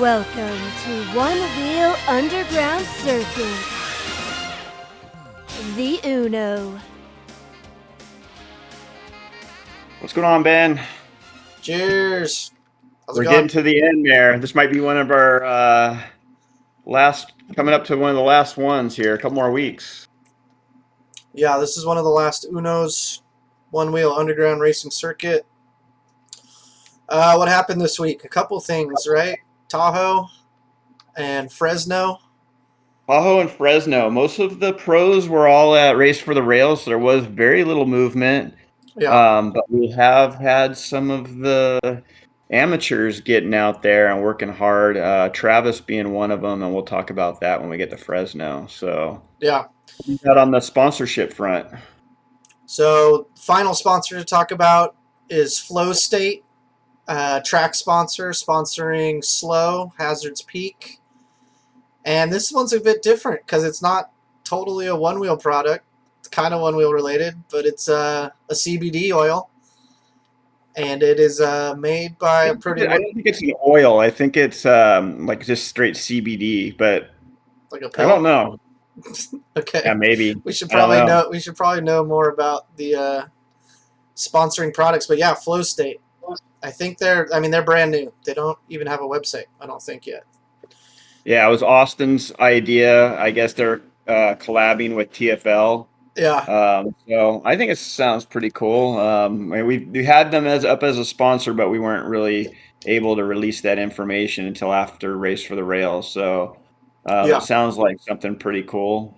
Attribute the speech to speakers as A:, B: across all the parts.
A: Welcome to Onewheel Underground Circuit, the Uno.
B: What's going on, Ben?
C: Cheers. How's
B: We're
C: it going?
B: getting to the end there. This might be one of our coming up to one of the last ones here. A couple more weeks.
C: Yeah, this is one of the last Unos, Onewheel Underground Racing Circuit. What happened this week? A couple things, right? Tahoe and Fresno.
B: Tahoe and Fresno. Most of the pros were all at Race for the Rails, so there was very little movement.
C: Yeah.
B: But we have had some of the amateurs getting out there and working hard. Travis being one of them, and we'll talk about that when we get to Fresno. So
C: Yeah.
B: we got on the sponsorship front.
C: So, final sponsor to talk about is Flow State, track sponsor, sponsoring Slow, Hazards Peak. And this one's a bit different because it's not totally a one-wheel product. It's kind of one-wheel related, but it's a CBD oil. And it is made by a pretty...
B: I don't think it's an oil. I think it's like just straight CBD, but
C: like a
B: I
C: pill?
B: don't know.
C: Okay.
B: Yeah, maybe.
C: We should probably know. We should probably know more about the sponsoring products. But yeah, Flow State. I think they're brand new. They don't even have a website, I don't think, yet.
B: Yeah, it was Austin's idea. I guess they're collabing with TFL.
C: Yeah.
B: So I think it sounds pretty cool. We had them as a sponsor, but we weren't really able to release that information until after Race for the Rails. So
C: Yeah.
B: it sounds like something pretty cool.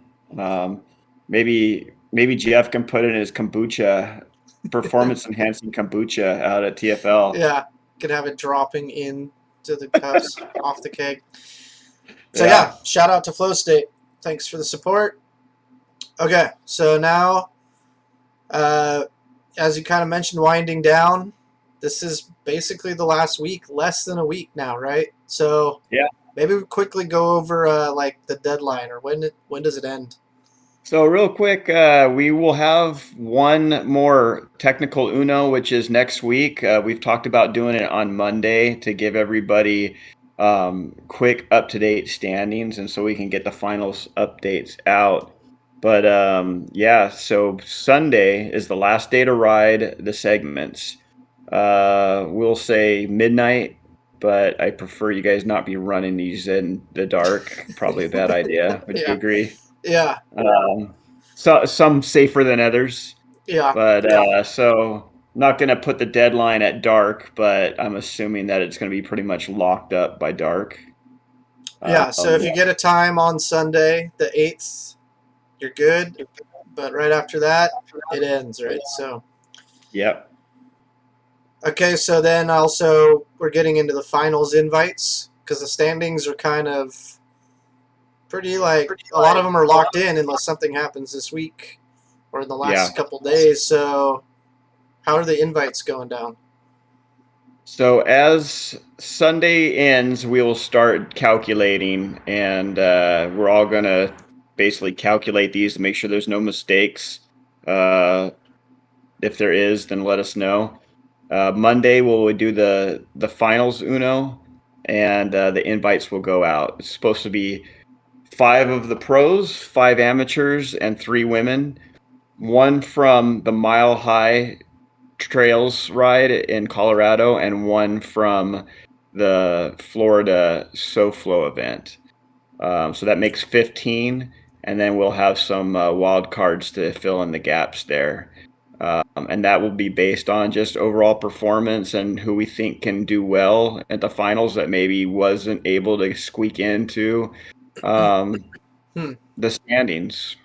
B: Maybe Jeff can put in his kombucha, performance enhancing kombucha out at TFL.
C: Yeah. Could have it dropping into the cups off the keg. So yeah, shout out to Flow State. Thanks for the support. Okay, so now, as you kind of mentioned, winding down, this is basically the last week, less than a week now, right? So
B: yeah,
C: maybe we quickly go over like the deadline, or when does it end?
B: So real quick, we will have one more technical Uno, which is next week. We've talked about doing it on Monday to give everybody quick up-to-date standings, and so we can get the finals updates out. But yeah, so Sunday is the last day to ride the segments. We'll say midnight, but I prefer you guys not be running these in the dark. Probably a bad idea. Would you agree?
C: Yeah.
B: So some safer than others.
C: Yeah.
B: But so not going to put the deadline at dark, but I'm assuming that it's going to be pretty much locked up by dark.
C: Yeah. So if you get a time on Sunday, the 8th, you're good. But right after that, it ends, right? So.
B: Yep.
C: Okay, so then also we're getting into the finals invites because the standings are kind of pretty like a lot of them are locked in unless something happens this week or in the last couple days. So how are the invites going down?
B: So as Sunday ends, we will start calculating, and we're all going to basically calculate these to make sure there's no mistakes. If there is, then let us know. Monday we'll do the finals Uno, and the invites will go out. It's supposed to be 5 of the pros, 5 amateurs, and 3 women. 1 from the Mile High Trails ride in Colorado, and 1 from the Florida Soflo event. So that makes 15, and then we'll have some wild cards to fill in the gaps there. And that will be based on just overall performance and who we think can do well at the finals that maybe wasn't able to squeak into the standings.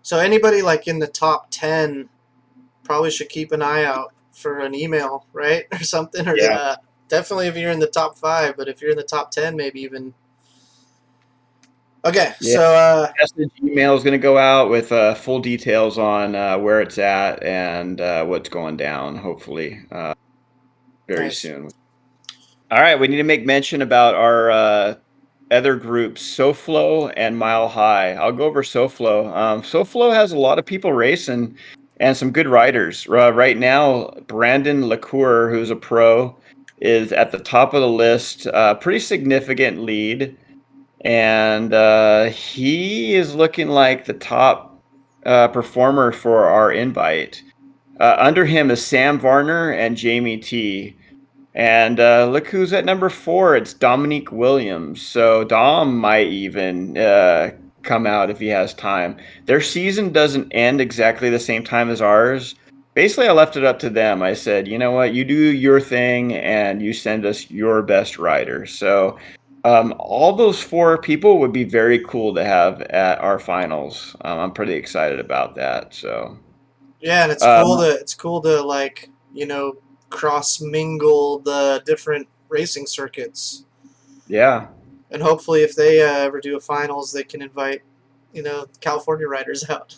C: So anybody like in the top 10 probably should keep an eye out for an email, right? Or something. Or definitely if you're in the top 5, but if you're in the top 10, maybe even. Okay, so
B: message email is going to go out with full details on where it's at and what's going down, hopefully very soon. All right, we need to make mention about our other groups, Soflo and Mile High. I'll go over Soflo. Soflo has a lot of people racing and some good riders. Right now, Brandon LaCour, who's a pro, is at the top of the list, pretty significant lead. And he is looking like the top performer for our invite. Under him is Sam Varner and Jamie T. And look who's at number 4. It's Dominique Williams. So Dom might even come out if he has time. Their season doesn't end exactly the same time as ours. Basically, I left it up to them. I said, you know what, you do your thing and you send us your best rider. So all those 4 people would be very cool to have at our finals. I'm pretty excited about that. So
C: Yeah, and it's cool to like, cross mingle the different racing circuits.
B: yeah.
C: And hopefully if they ever do a finals, they can invite, California riders out.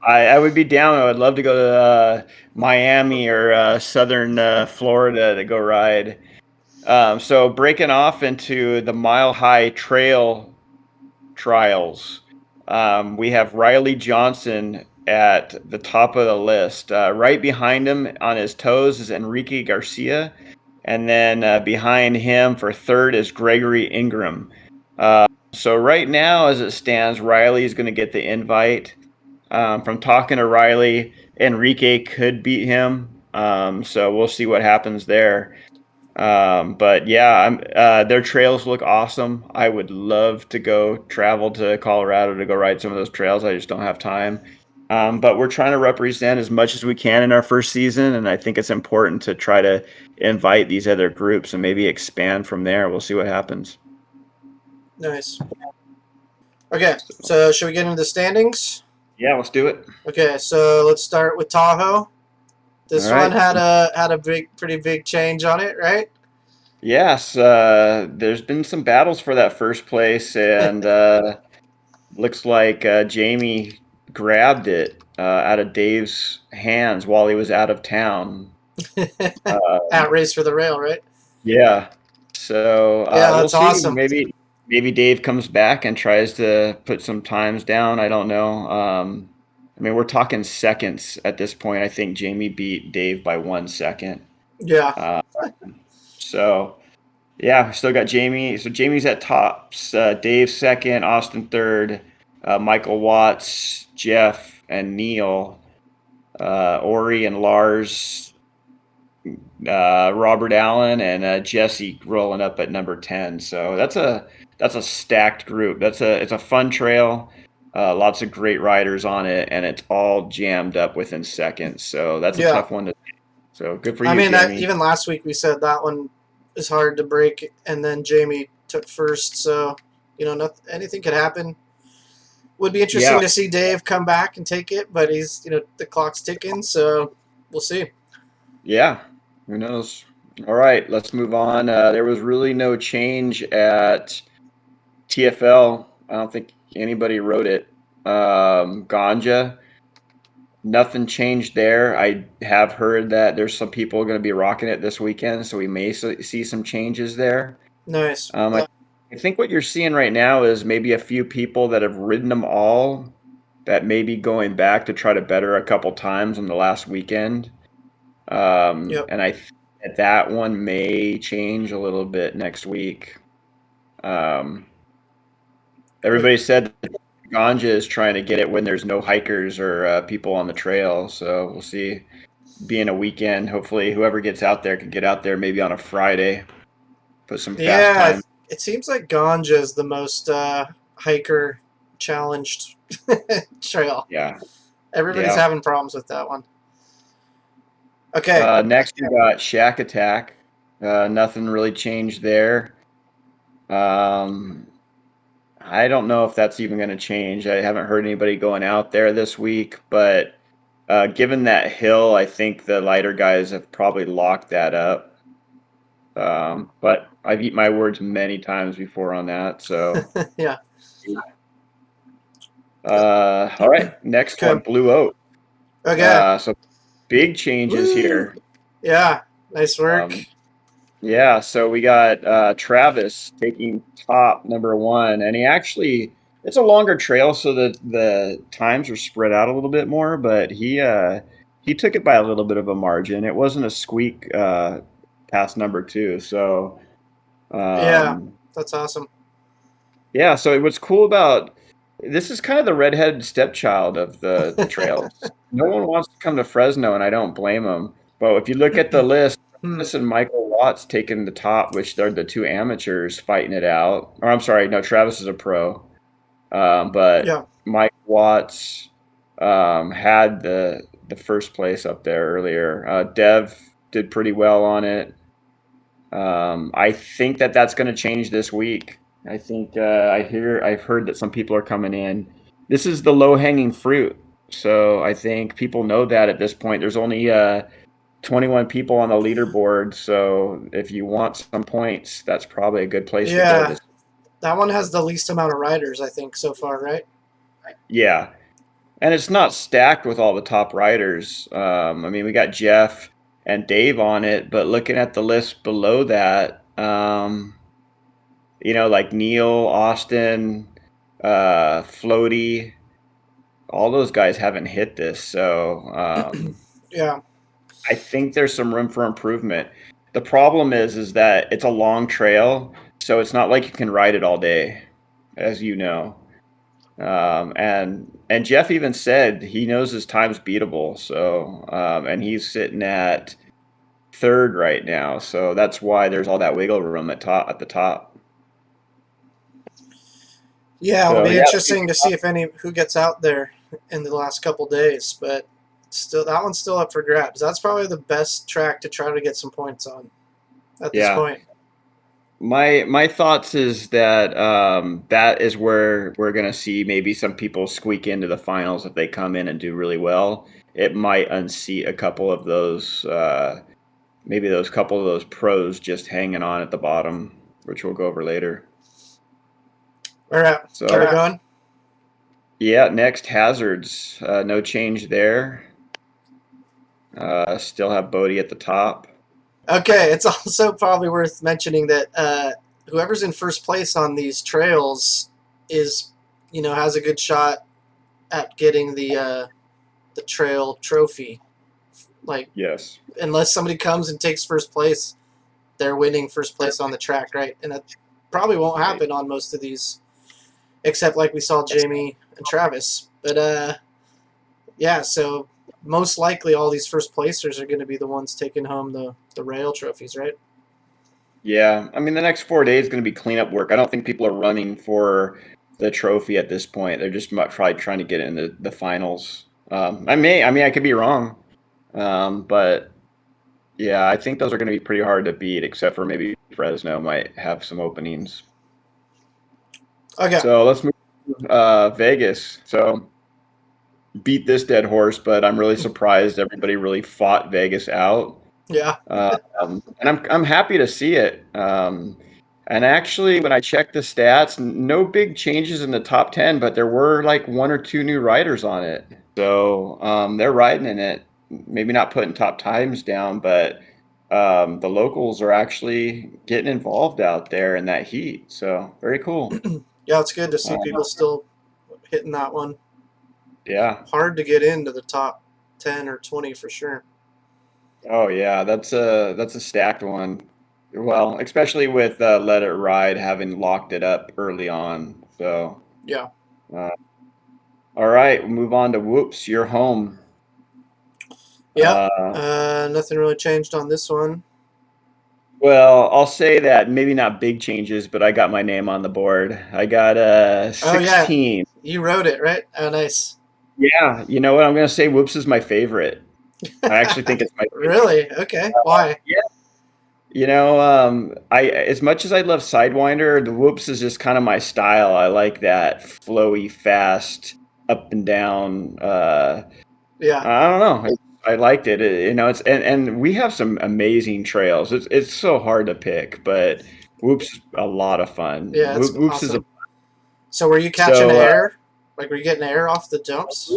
B: I would be down. I would love to go to Miami or southern Florida to go ride. So breaking off into the Mile High Trail trials, we have Riley Johnson at the top of the list. Right behind him on his toes is Enrique Garcia. And then behind him for third is Gregory Ingram. So right now, as it stands, Riley is going to get the invite. From talking to Riley, Enrique could beat him. So we'll see what happens there. But yeah, their trails look awesome. I would love to go travel to Colorado to go ride some of those trails. I just don't have time. But we're trying to represent as much as we can in our first season, and I think it's important to try to invite these other groups and maybe expand from there. We'll see what happens.
C: Nice. Okay, so should we get into the standings?
B: Yeah, let's do it.
C: Okay, so let's start with Tahoe. This
B: All right.
C: one had a pretty big change on it, right?
B: Yes, there's been some battles for that first place, and looks like Jamie grabbed it out of Dave's hands while he was out of town.
C: At Race for the Rail, right?
B: Yeah. So
C: Yeah,
B: we'll
C: that's
B: see.
C: awesome.
B: Maybe Dave comes back and tries to put some times down. I don't know. I mean, we're talking seconds at this point. I think Jamie beat Dave by 1 second.
C: Yeah.
B: So yeah, still got Jamie. So Jamie's at tops. Dave second, Austin third, Michael Watts, Jeff, and Neil, Ori and Lars, Robert Allen, and Jesse rolling up at number 10. So that's a stacked group. It's a fun trail. Lots of great riders on it, and it's all jammed up within seconds. So that's a tough one to take. So good for you, Jamie.
C: Even last week we said that one is hard to break, and then Jamie took first. So anything could happen. Would be interesting to see Dave come back and take it, but he's the clock's ticking, so we'll see.
B: Yeah, who knows? All right, let's move on. There was really no change at TFL. I don't think anybody wrote it. Ganja, nothing changed there. I have heard that there's some people going to be rocking it this weekend, so we may see some changes there.
C: Nice.
B: I think what you're seeing right now is maybe a few people that have ridden them all that may be going back to try to better a couple times on the last weekend. And I think that one may change a little bit next week. Everybody said that Ganja is trying to get it when there's no hikers or people on the trail. So we'll see. Being a weekend, hopefully whoever gets out there can get out there maybe on a Friday. Put some fast time.
C: It seems like Ganja is the most hiker challenged trail.
B: Yeah.
C: Everybody's having problems with that one. Okay.
B: Next we got Shack Attack. Nothing really changed there. I don't know if that's even going to change. I haven't heard anybody going out there this week, but given that hill, I think the lighter guys have probably locked that up. But I've eaten my words many times before on that. So
C: yeah.
B: All right. Next one, Blue Oak.
C: Okay.
B: So big changes here.
C: Yeah. Nice work.
B: Yeah. So we got Travis taking top number 1, and it's a longer trail, so the times are spread out a little bit more, but he took it by a little bit of a margin. It wasn't a squeak past number 2. So
C: Yeah, that's awesome.
B: yeah. So what's cool about this is kind of the redheaded stepchild of the trails. No one wants to come to Fresno, and I don't blame them. But if you look at the list, Travis and Michael Watts taking the top, which they're the 2 amateurs fighting it out. Or I'm sorry, no, Travis is a pro. But
C: Yeah.
B: Mike Watts had the first place up there earlier. Dev did pretty well on it. I think that's going to change this week. I think I've heard that some people are coming in. This is the low hanging fruit, so I think people know that at this point. There's only 21 people on the leaderboard, so if you want some points, that's probably a good place to go.
C: Yeah, that one has the least amount of riders, I think, so far, right?
B: Yeah, and it's not stacked with all the top riders. I mean, we got Jeff and Dave on it, but looking at the list below that, like Neil, Austin, Floaty, all those guys haven't hit this. So
C: Yeah.
B: I think there's some room for improvement. The problem is that it's a long trail, so it's not like you can ride it all day, as you know. And Jeff even said he knows his time's beatable. So and he's sitting at 3rd right now. So that's why there's all that wiggle room at the top.
C: Yeah,
B: So,
C: it'll be interesting to see who gets out there in the last couple days, but still, that one's still up for grabs. That's probably the best track to try to get some points on at this point.
B: My thoughts is that that is where we're going to see maybe some people squeak into the finals if they come in and do really well. It might unseat a couple of those, maybe those couple of those pros just hanging on at the bottom, which we'll go over later.
C: All right, so keep it going.
B: Yeah, next hazards. No change there. Still have Bodie at the top.
C: Okay, it's also probably worth mentioning that whoever's in first place on these trails is, has a good shot at getting the trail trophy. Like,
B: yes,
C: unless somebody comes and takes first place, they're winning first place on the track, right? And that probably won't happen on most of these, except like we saw Jamie and Travis. But yeah, so most likely all these first placers are going to be the ones taking home the rail trophies, right?
B: Yeah, I mean the next 4 days is going to be cleanup work. I don't think people are running for the trophy at this point. They're just probably trying to get into the finals. I could be wrong, but yeah, I think those are going to be pretty hard to beat, except for maybe Fresno might have some openings.
C: Okay.
B: So let's move to Vegas. So beat this dead horse, but I'm really surprised everybody really fought Vegas out.
C: Yeah.
B: And I'm happy to see it. And actually, when I checked the stats, no big changes in the top 10, but there were like 1 or 2 new riders on it. So they're riding in it. Maybe not putting top times down, but the locals are actually getting involved out there in that heat. So very cool.
C: Yeah, it's good to see people still hitting that one.
B: Yeah.
C: Hard to get into the top 10 or 20 for sure.
B: Oh yeah, that's a stacked one. Well, especially with Let It Ride having locked it up early on. So
C: yeah.
B: All right, we'll move on to Whoops. You're home.
C: Yeah. Nothing really changed on this one.
B: Well, I'll say that maybe not big changes, but I got my name on the board. I got 16.
C: Oh, yeah. You wrote it, right? Oh, nice.
B: Yeah, you know what? I'm going to say Whoops is my favorite. I actually think it's my favorite.
C: Really? Okay. Why?
B: Yeah. I as much as I love Sidewinder, the Whoops is just kind of my style. I like that flowy, fast, up and down.
C: Yeah.
B: I don't know. I liked it. It's and we have some amazing trails. It's so hard to pick, but Whoops, a lot of fun.
C: Yeah, it's
B: Whoops
C: awesome.
B: is
C: So were you catching air? Like, were you getting air off the jumps?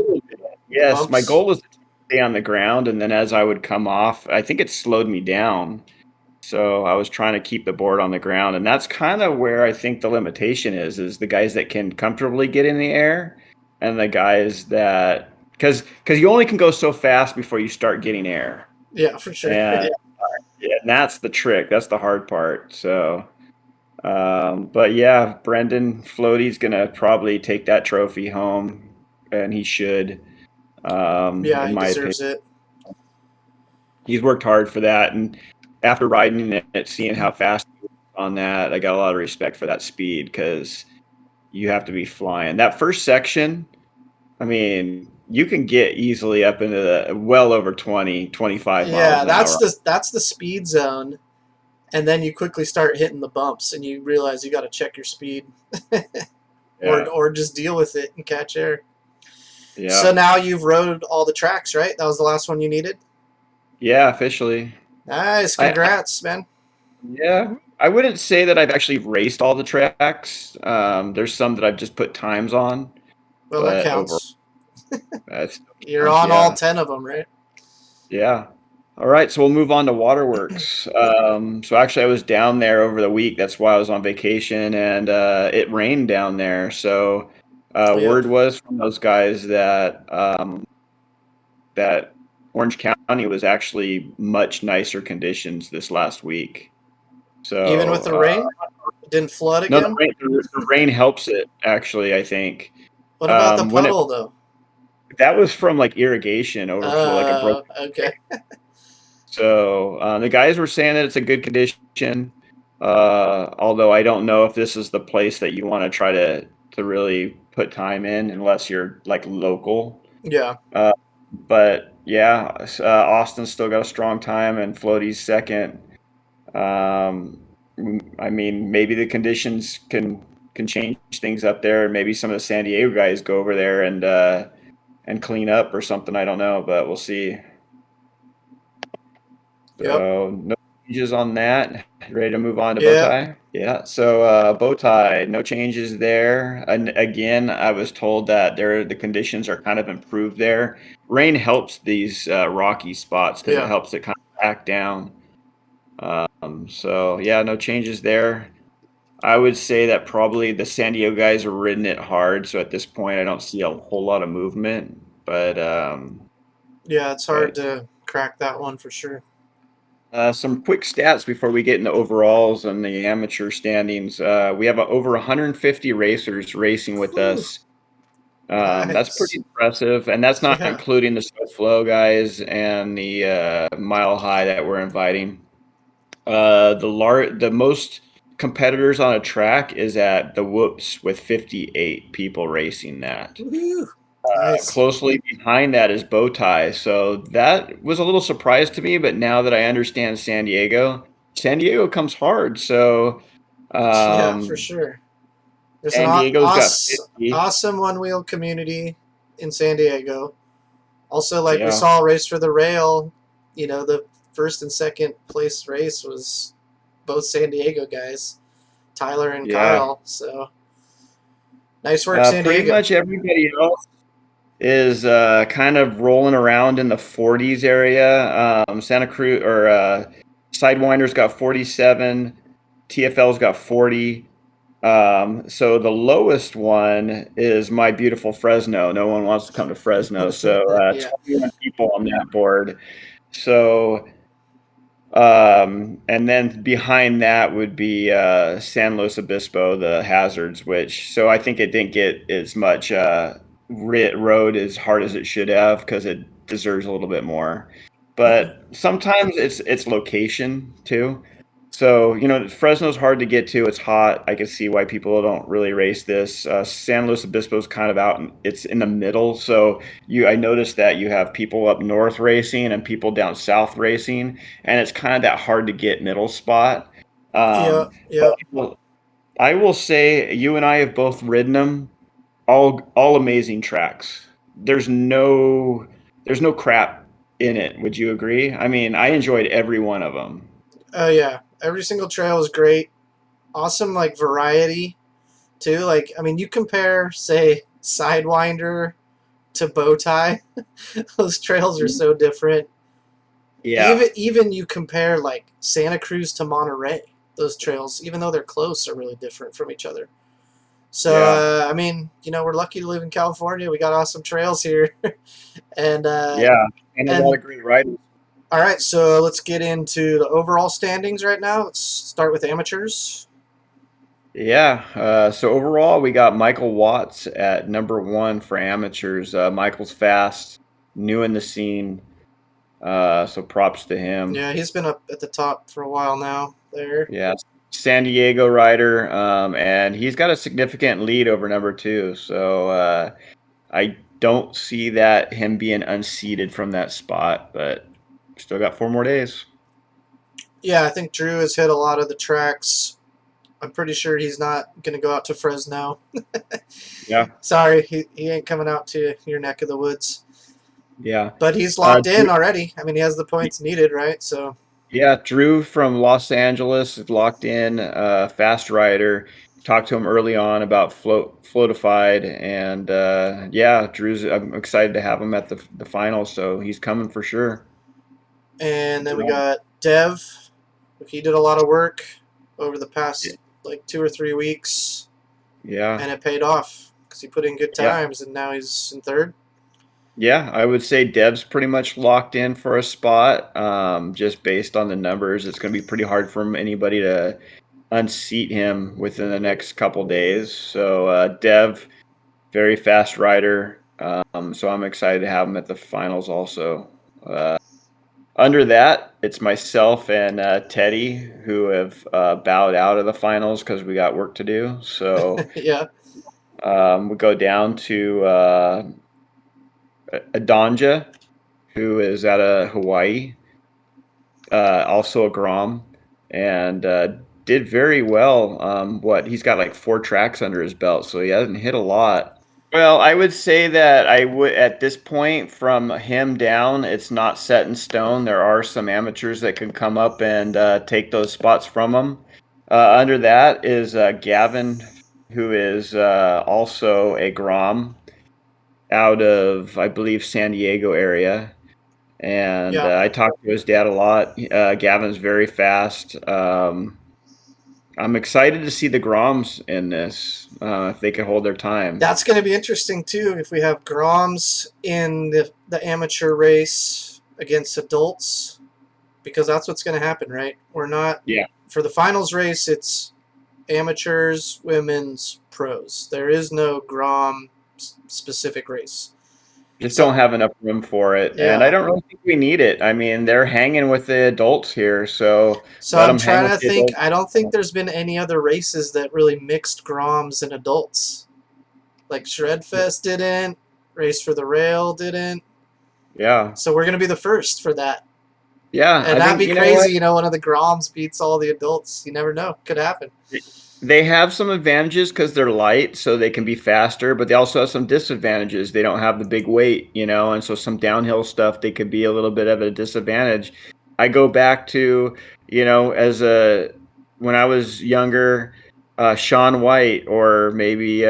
B: Yes,
C: Bumps?
B: my goal was to stay on the ground, and then as I would come off, I think it slowed me down. So I was trying to keep the board on the ground, and that's kind of where I think the limitation is the guys that can comfortably get in the air, and the guys that because you only can go so fast before you start getting air.
C: Yeah, for sure.
B: And that's the trick. That's the hard part. So, but yeah, Brendan Floaty's gonna probably take that trophy home, and he should.
C: Yeah,
B: In
C: he
B: my
C: deserves
B: opinion,
C: it.
B: he's worked hard for that, and after riding it, seeing how fast he was on that, I got a lot of respect for that speed because you have to be flying. That first section, I mean, you can get easily up into the well over 20, 25 miles
C: Yeah,
B: an hour.
C: that's the speed zone, and then you quickly start hitting the bumps, and you realize you got to check your speed,
B: Yeah.
C: or just deal with it and catch air.
B: Yeah.
C: So now you've rode all the tracks, right? That was the last one you needed.
B: Yeah, officially.
C: Nice, congrats, man.
B: Yeah, I wouldn't say that I've actually raced all the tracks. There's some that I've just put times on,
C: Well, that
B: but overall,
C: counts.
B: it still
C: You're
B: counts,
C: on all
B: yeah.
C: 10 of them, right?
B: Yeah. All right, so we'll move on to Waterworks. So actually, I was down there over the week. That's why I was on vacation, and it rained down there. So
C: Yep.
B: word was from those guys that that Orange County was actually much nicer conditions this last week. So
C: Even with the rain, it didn't flood
B: no,
C: again.
B: the rain helps it actually. I think
C: What about the
B: when it
C: puddle though?
B: that was from like irrigation overflow, like a broken.
C: Okay.
B: So the guys were saying that it's a good condition. Although I don't know if this is the place that you want to try to really put time in unless you're like local.
C: Yeah.
B: But yeah, Austin's still got a strong time and Floaty's second. I mean, maybe the conditions can change things up there. Maybe some of the San Diego guys go over there and clean up or something. I don't know, but we'll see.
C: Yep.
B: So no changes on that. Ready to move on to
C: Yeah.
B: Bowtie? Yeah. So Bowtie, no changes there. And again, I was told that the conditions are kind of improved there. Rain helps these rocky spots because it
C: Yeah.
B: helps it kind of back down. So yeah, no changes there. I would say that probably the San Diego guys are ridden it hard. So at this point, I don't see a whole lot of movement. But
C: Yeah, it's hard to crack that one for sure.
B: some quick stats before we get into overalls and the amateur standings. We have over 150 racers racing with us. That's
C: Nice.
B: pretty impressive, and that's not
C: Yeah.
B: including the Soflo guys and the Mile High that we're inviting. The most competitors on a track is at the Whoops with 58 people racing that.
C: Woohoo. Nice.
B: Closely behind that is Bowtie. So that was a little surprise to me, but now that I understand San Diego comes hard. So
C: Yeah, for sure. There's an
B: San Diego's got 50.
C: awesome one wheel community in San Diego. Also, like we
B: Yeah.
C: saw Race for the Rail, the first and second place race was both San Diego guys, Tyler and
B: Yeah.
C: Kyle. So nice work, San
B: Pretty
C: Diego.
B: much everybody else is kind of rolling around in the 40s area. Santa Cruz or Sidewinder's got 47, TFL's got 40. So the lowest one is my beautiful Fresno. No one wants to come to Fresno. So
C: Yeah.
B: 21 people on that board. So and then behind that would be San Luis Obispo, the hazards, which so I think it didn't get as much road as hard as it should have because it deserves a little bit more. But sometimes it's location too. So Fresno's hard to get to. It's hot. I can see why people don't really race this. San Luis Obispo's kind of out. It's in the middle. So I noticed that you have people up north racing and people down south racing, and it's kind of that hard to get middle spot.
C: Yeah.
B: But I will say you and I have both ridden them. All amazing tracks. There's no crap in it. Would you agree? I mean, I enjoyed every one of them.
C: Oh yeah. Every single trail was great. Awesome, like variety too. Like I mean, you compare say Sidewinder to Bowtie. Those trails are so different.
B: Yeah.
C: Even you compare like Santa Cruz to Monterey. Those trails, even though they're close, are really different from each other. So
B: Yeah.
C: I mean, we're lucky to live in California. We got awesome trails here, and
B: Yeah, and a lot
C: and
B: of great riders.
C: All right, so let's get into the overall standings right now. Let's start with amateurs.
B: Yeah. So overall, we got Michael Watts at number 1 for amateurs. Michael's fast, new in the scene. So props to him.
C: Yeah, he's been up at the top for a while now. There.
B: Yeah. San Diego rider, and he's got a significant lead over number 2. So I don't see that him being unseated from that spot, but still got 4 more days.
C: Yeah, I think Drew has hit a lot of the tracks. I'm pretty sure he's not going to go out to Fresno.
B: Yeah.
C: Sorry, he ain't coming out to your neck of the woods.
B: Yeah.
C: But he's locked in already. I mean, he has the points needed, right? So
B: Yeah, Drew from Los Angeles is locked in, fast rider. Talked to him early on about floatified, and yeah, I'm excited to have him at the finals, so he's coming for sure.
C: and then we got Dev. He did a lot of work over the past like 2 or 3 weeks,
B: Yeah,
C: and it paid off because he put in good
B: yeah,
C: times, and now he's in third.
B: yeah. I would say Dev's pretty much locked in for a spot. Just based on the numbers, it's going to be pretty hard for anybody to unseat him within the next couple days. So Dev, very fast rider. So I'm excited to have him at the finals also. Under that, it's myself and Teddy who have bowed out of the finals because we got work to do. So
C: Yeah,
B: we go down to Ganja, who is out of Hawaii, also a Grom, and did very well. He's got like 4 tracks under his belt, so he hasn't hit a lot. Well, I would say that I would at this point from him down, it's not set in stone. There are some amateurs that can come up and take those spots from him. Under that is Gavin, who is also a Grom out of, I believe, San Diego area. And
C: yeah.
B: I talked to his dad a lot. Gavin's very fast. I'm excited to see the Groms in this, if they can hold their time.
C: That's going to be interesting too if we have Groms in the amateur race against adults, because that's what's going to happen, right? We're not
B: Yeah.
C: for the finals race. It's amateurs, women's, pros. There is no Grom specific race.
B: Just
C: So
B: don't have enough room for it, and I
C: yeah.
B: don't really think we need it. I mean, they're hanging with the adults here, so
C: So
B: let
C: I'm
B: them hang
C: trying
B: with
C: to
B: the
C: think.
B: adults.
C: I don't think there's been any other races that really mixed Groms and adults. Like Shredfest didn't. Race for the Rail didn't.
B: Yeah,
C: So we're gonna be the first for that.
B: yeah.
C: And
B: I
C: that'd
B: think
C: be
B: you know what
C: crazy, one of the Groms beats all the adults. You never know. Could happen.
B: they have some advantages because they're light, so they can be faster. But they also have some disadvantages. They don't have the big weight, and so some downhill stuff they could be a little bit of a disadvantage. I go back to as a when I was younger. Sean White or maybe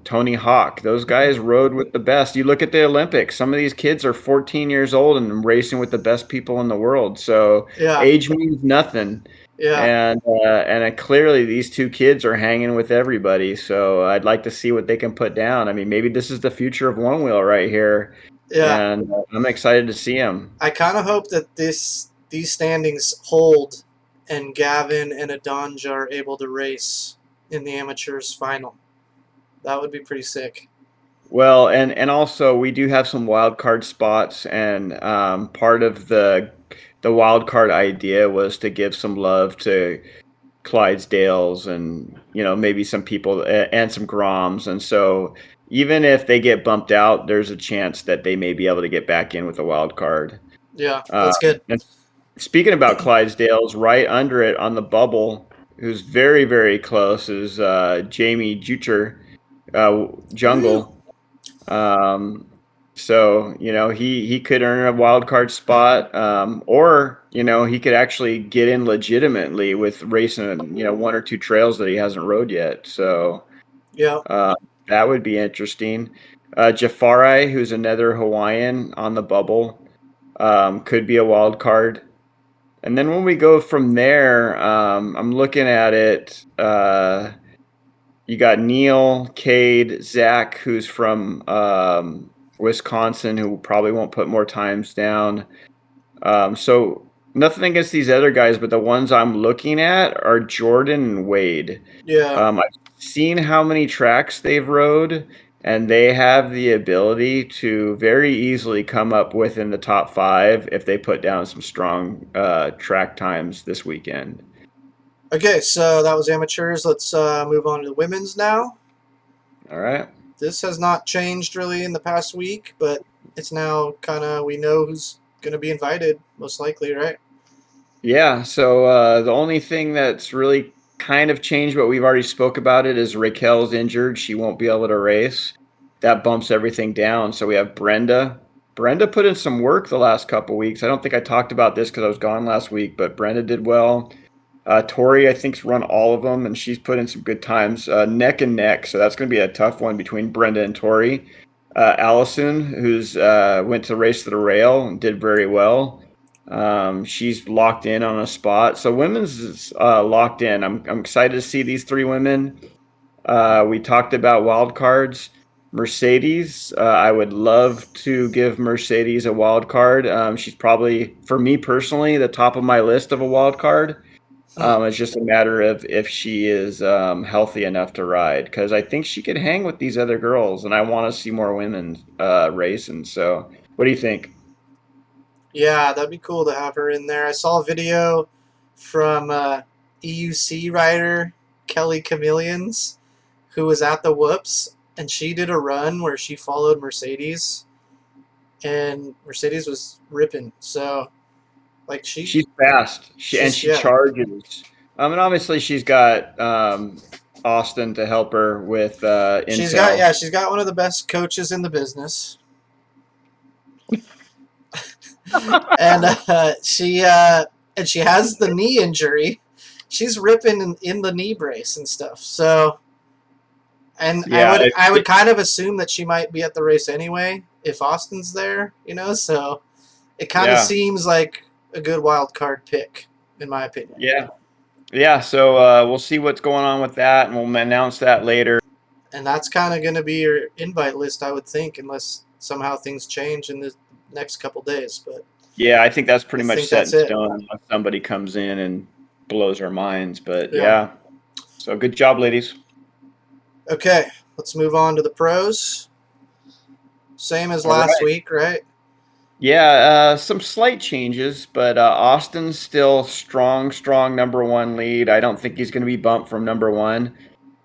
B: Tony Hawk. Those guys rode with the best. You look at the Olympics. Some of these kids are 14 years old and racing with the best people in the world. So
C: Yeah.
B: age means nothing.
C: Yeah.
B: And clearly these 2 kids are hanging with everybody. So I'd like to see what they can put down. I mean, maybe this is the future of Onewheel right here,
C: Yeah.
B: and I'm excited to see them.
C: I kind of hope that these standings hold and Gavin and Adanja are able to race in the amateurs final. That would be pretty sick.
B: Well, and also we do have some wild card spots, and part of the wild card idea was to give some love to Clydesdales and maybe some people and some Groms, and so even if they get bumped out, there's a chance that they may be able to get back in with a wild card.
C: Yeah,
B: Uh,
C: that's good.
B: and speaking about Clydesdales, right under it on the bubble, who's very very close, is Jamie Jucher,
C: Woo.
B: Jungle. Um, so he could earn a wild card spot, or he could actually get in legitimately with racing 1 or 2 trails that he hasn't rode yet. So
C: Yeah.
B: uh, that would be interesting. Jafari, who's another Hawaiian on the bubble, could be a wild card. And then when we go from there, I'm looking at it. You got Neil, Cade, Zach, who's from Wisconsin, who probably won't put more times down. So nothing against these other guys, but the ones I'm looking at are Jordan and Wade.
C: Yeah.
B: I've seen how many tracks they've rode, and they have the ability to very easily come up within the top 5 if they put down some strong track times this weekend.
C: Okay, so that was amateurs. Let's move on to the women's now.
B: All right.
C: This has not changed really in the past week, but it's now kind of, we know who's going to be invited, most likely, right?
B: Yeah, so the only thing that's really kind of changed, but we've already spoke about it, is Raquel's injured. She won't be able to race. That bumps everything down. So we have Brenda. Brenda put in some work the last couple weeks. I don't think I talked about this because I was gone last week, but Brenda did well. Tori, I think, run all of them, and she's put in some good times. Neck and neck, so that's going to be a tough one between Brenda and Tori. Allison, who's went to race to the rail and did very well. She's locked in on a spot. So women's is locked in. I'm excited to see these 3 women. We talked about wild cards. Mercedes, I would love to give Mercedes a wild card. She's probably, for me personally, the top of my list of a wild card. It's just a matter of if she is healthy enough to ride, because I think she could hang with these other girls, and I want to see more women racing. So, what do you think?
C: Yeah, that'd be cool to have her in there. I saw a video from EUC rider Kelly Chameleons, who was at the Whoops, and she did a run where she followed Mercedes, and Mercedes was ripping. So, like,
B: She's fast. She charges. And obviously she's got Austin to help her with intel.
C: She's got one of the best coaches in the business. And she has the knee injury. She's ripping in the knee brace and stuff. So, and
B: Yeah,
C: I would kind of assume that she might be at the race anyway if Austin's there, So it kind of seems like a good wild card pick, in my opinion.
B: Yeah. So we'll see what's going on with that, and we'll announce that later.
C: And that's kind of going to be your invite list, I would think, unless somehow things change in the next couple days. But
B: yeah, I think that's pretty much set in stone unless somebody comes in and blows our minds. But yeah. So good job, ladies.
C: Okay, let's move on to the pros. Same as last week, right?
B: Yeah, some slight changes, but Austin's still strong number 1 lead. I don't think he's going to be bumped from number 1.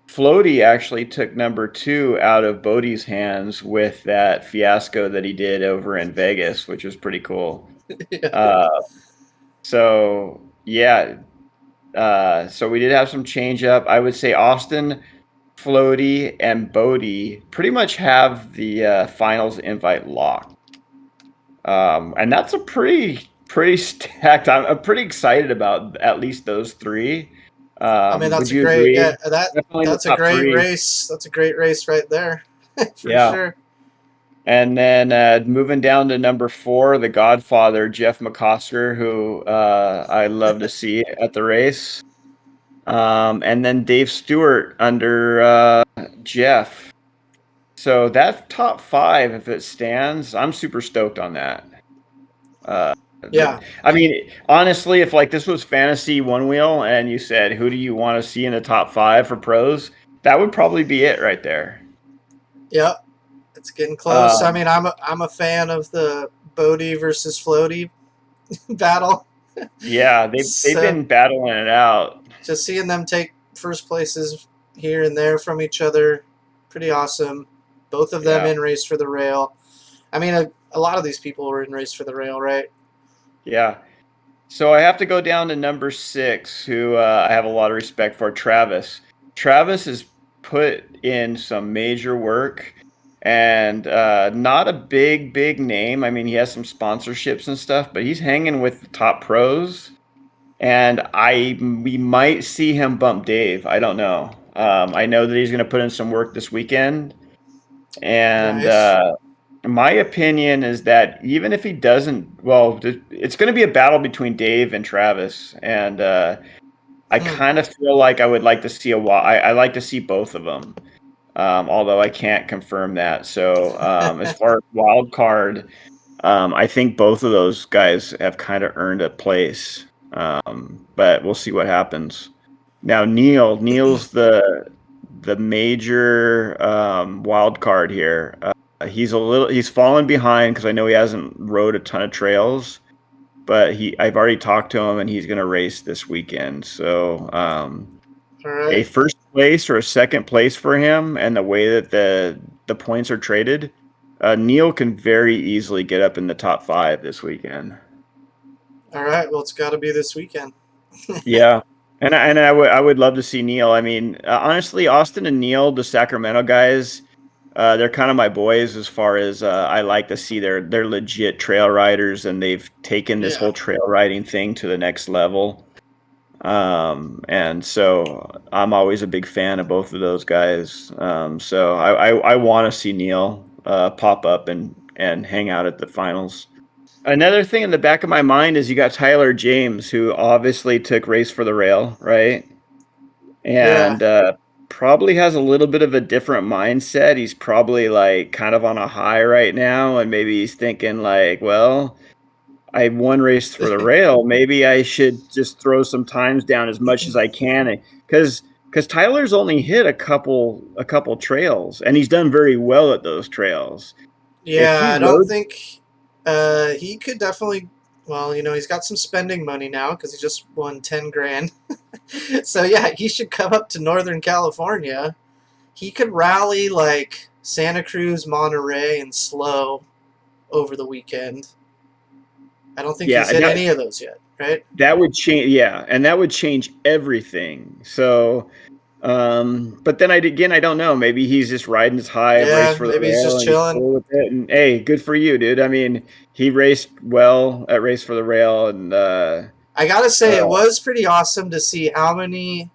B: Floaty actually took number 2 out of Bodie's hands with that fiasco that he did over in Vegas, which was pretty cool. So we did have some change up. I would say Austin, Floaty, and Bodie pretty much have the finals invite locked. And that's a pretty stacked. I'm pretty excied about at least those 3.
C: I mean, that's a great, that's a great 3. Race. That's a great race right there, for sure.
B: And then moving down to number 4, the Godfather, Jeff McCosker, who I love to see at the race. And then Dave Stewart under Jeff. So that top 5, if it stands, I'm super stoked on that. I mean, honestly, if like this was fantasy one wheel and you said, who do you want to see in the top 5 for pros? That would probably be it right there.
C: Yep. It's getting close. I mean, I'm a fan of the Bodie versus Floaty battle.
B: Yeah, they've been battling it out.
C: Just seeing them take first places here and there from each other, pretty awesome. Both of them in race for the rail. I mean, a lot of these people were in race for the rail, right?
B: Yeah. So I have to go down to number 6, who I have a lot of respect for, Travis. Travis has put in some major work, and not a big name. I mean, he has some sponsorships and stuff, but he's hanging with the top pros, and we might see him bump Dave. I don't know. I know that he's going to put in some work this weekend, and my opinion is that even if he doesn't, well, it's going to be a battle between Dave and Travis, and I kind of feel like I would like to see I like to see both of them, although I can't confirm that. So as far as wild card, I think both of those guys have kind of earned a place, but we'll see what happens. Now, Neil's the major wild card here. He's fallen behind because I know he hasn't rode a ton of trails, but I've already talked to him and he's going to race this weekend. So
C: All
B: a
C: right.
B: first place or a second place for him, and the way that the points are traded, Neil can very easily get up in the top 5 this weekend.
C: All right. Well, it's got to be this weekend.
B: Yeah. And I would love to see Neil. I mean, honestly, Austin and Neil, the Sacramento guys, they're kind of my boys as far as I like to see they're legit trail riders, and they've taken this
C: Yeah.
B: whole trail riding thing to the next level. And so I'm always a big fan of both of those guys. So I want to see Neil pop up and hang out at the finals. Another thing in the back of my mind is you got Tyler James, who obviously took Race for the Rail, right?
C: Yeah.
B: And probably has a little bit of a different mindset. He's probably like kind of on a high right now, and maybe he's thinking like, well, I won Race for the Rail. Maybe I should just throw some times down as much as I can, because Tyler's only hit a couple trails, and he's done very well at those trails. If he
C: Yeah. I don't
B: rode
C: think he could definitely. Well, he's got some spending money now because he just won 10 grand. So yeah, he should come up to Northern California. He could rally like Santa Cruz, Monterey, and Slow over the weekend. I don't think he's
B: yeah,
C: hit any of those yet, right?
B: that would change, yeah, and that would change everything. So, but then I don't know. Maybe he's just riding his high of Race
C: Yeah,
B: for the
C: maybe he's
B: Rail,
C: just
B: and he's
C: chilling.
B: cool with it. And hey, good for you, dude. I mean, he raced well at Race for the Rail, and
C: I gotta say, it was pretty awesome to see how many,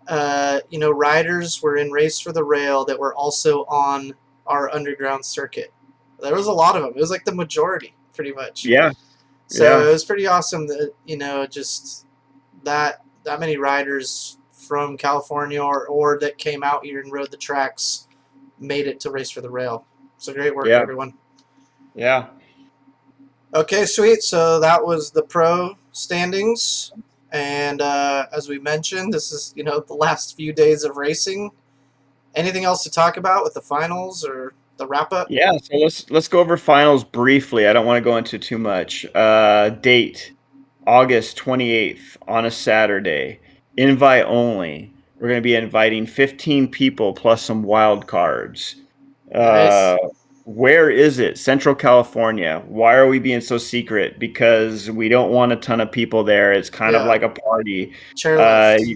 C: riders were in Race for the Rail that were also on our underground circuit. There was a lot of them. It was like the majority, pretty much.
B: yeah,
C: So
B: yeah,
C: it was pretty awesome that just that many riders from California or that came out here and rode the tracks made it to Race for the Rail. So great work,
B: yeah,
C: everyone.
B: yeah.
C: Okay, sweet. So that was the pro standings, and as we mentioned, this is the last few days of racing. Anything else to talk about with the finals or the wrap up?
B: Yeah, so let's go over finals briefly. I don't want to go into too much. Date August 28th on a Saturday. Invite only. We're going to be inviting 15 people plus some wild cards.
C: Nice.
B: Where is it? Central California. Why are we being so secret? Because we don't want a ton of people there. It's kind of
C: Yeah.
B: like a party.
C: Chairlift.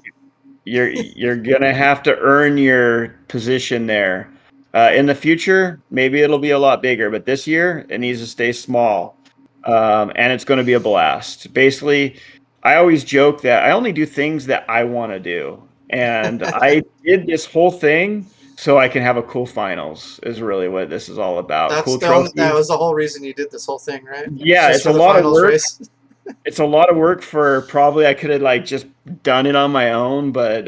B: You're gonna have to earn your position there. In the future, maybe it'll be a lot bigger, but this year it needs to stay small, and it's going to be a blast. Basically, I always joke that I only do things that I want to do, and I did this whole thing so I can have a cool finals. Is really what this is all about. Cool
C: That
B: trophy.
C: was the whole reason you did this whole thing, right?
B: Yeah,
C: Just
B: it's
C: for
B: a
C: the
B: lot of
C: finals
B: work.
C: race.
B: It's a lot of work for probably I could have like just done it on my own, but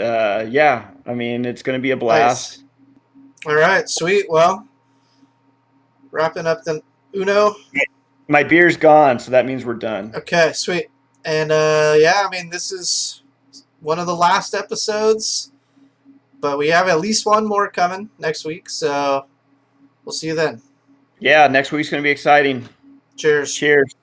B: yeah, I mean it's going to be a blast.
C: Nice. All right, sweet. Well, wrapping up the Uno.
B: My beer's gone, so that means we're done.
C: Okay, sweet. And yeah, I mean this is one of the last episodes, but we have at least one more coming next week, so we'll see you then.
B: Yeah, next week's going to be exciting.
C: Cheers.
B: Cheers.